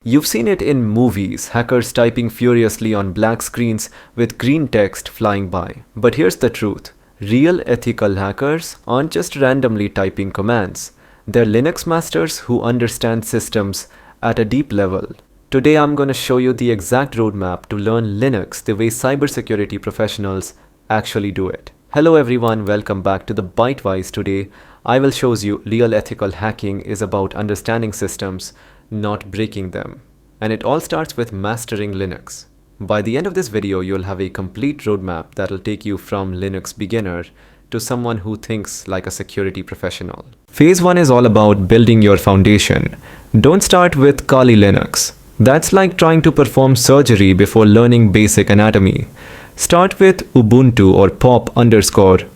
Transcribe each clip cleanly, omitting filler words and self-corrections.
You've seen it in movies, hackers typing furiously on black screens with green text flying by. But here's the truth. Real ethical hackers aren't just randomly typing commands. They're Linux masters who understand systems at a deep level. Today I'm going to show you the exact roadmap to learn Linux the way cybersecurity professionals actually do it. Hello everyone, welcome back to the ByteWise. Today I will show you real ethical hacking is about understanding systems, not breaking them. And it all starts with mastering Linux. By the end of this video, you'll have a complete roadmap that'll take you from Linux beginner to someone who thinks like a security professional. Phase 1 is all about building your foundation. Don't start with Kali Linux. That's like trying to perform surgery before learning basic anatomy. Start with Ubuntu or pop_OS.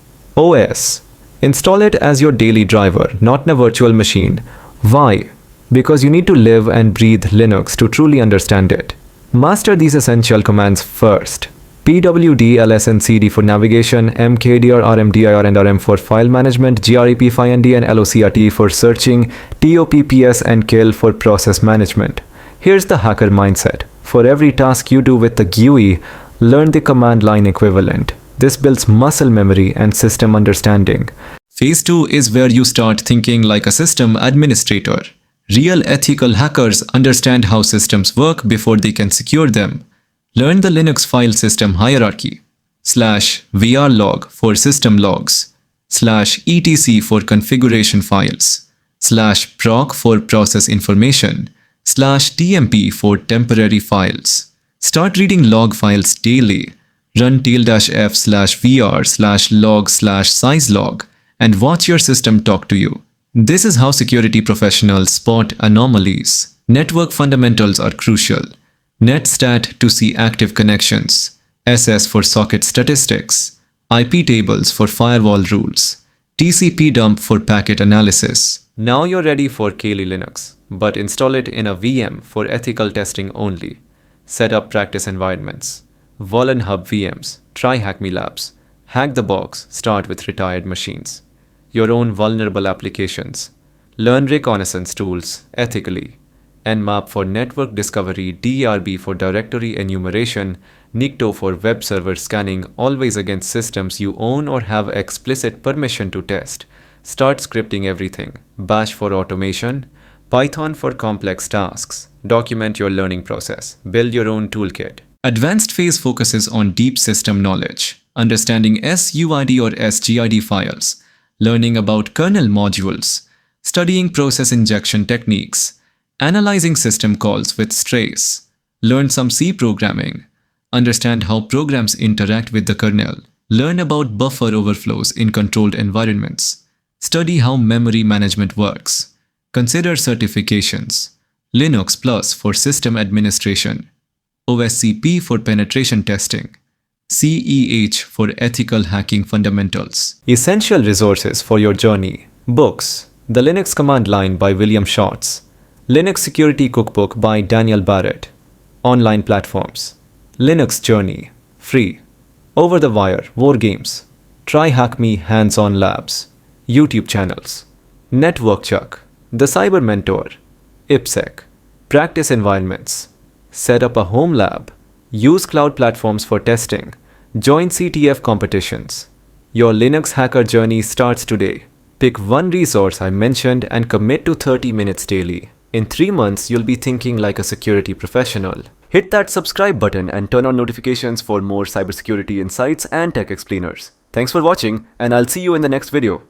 Install it as your daily driver, not in a virtual machine. Why? Because you need to live and breathe Linux to truly understand it. Master these essential commands first. pwd lsncd for navigation, mkdir rmdir and rm for file management, grep find and locrt for searching, topps and kill for process management. Here's the hacker mindset. For every task you do with the GUI, learn the command line equivalent. This builds muscle memory and system understanding. Phase 2 is where you start thinking like a system administrator. Real ethical hackers understand how systems work before they can secure them. Learn the Linux file system hierarchy. /vrlog for system logs. /etc for configuration files. /proc for process information. /tmp for temporary files. Start reading log files daily. Run ~f/vr/log/sizelog and watch your system talk to you. This is how security professionals spot anomalies. Network fundamentals are crucial. netstat to see active connections. SS for socket statistics. IP tables for firewall rules. TCP dump for packet analysis. Now you're ready for Kali Linux, but install it in a VM for ethical testing only. Set up practice environments. Volan Hub VMs. Try Hack Me Labs. Hack the box. Start with retired machines. Your own vulnerable applications. Learn reconnaissance tools ethically. Nmap for network discovery, DRB for directory enumeration, Nikto for web server scanning, always against systems you own or have explicit permission to test. Start scripting everything. Bash for automation, Python for complex tasks. Document your learning process. Build your own toolkit. Advanced phase focuses on deep system knowledge, understanding SUID or SGID files, learning about kernel modules, studying process injection techniques, analyzing system calls with strace, learn some C programming, understand how programs interact with the kernel, learn about buffer overflows in controlled environments, study how memory management works, consider certifications, Linux Plus for system administration, OSCP for penetration testing, CEH for ethical hacking fundamentals. Essential resources for your journey. Books. The Linux Command Line by William Shorts. Linux Security Cookbook by Daniel Barrett. Online platforms. Linux Journey. Free. Over the Wire. War Games. Try Hack Me Hands-on Labs. YouTube channels. Network Chuck. The Cyber Mentor. IPSEC. Practice environments. Set up a home lab. Use cloud platforms for testing. Join CTF competitions. Your Linux hacker journey starts today. Pick one resource I mentioned and commit to 30 minutes daily. In 3 months, you'll be thinking like a security professional. Hit that subscribe button and turn on notifications for more cybersecurity insights and tech explainers. Thanks for watching, and I'll see you in the next video.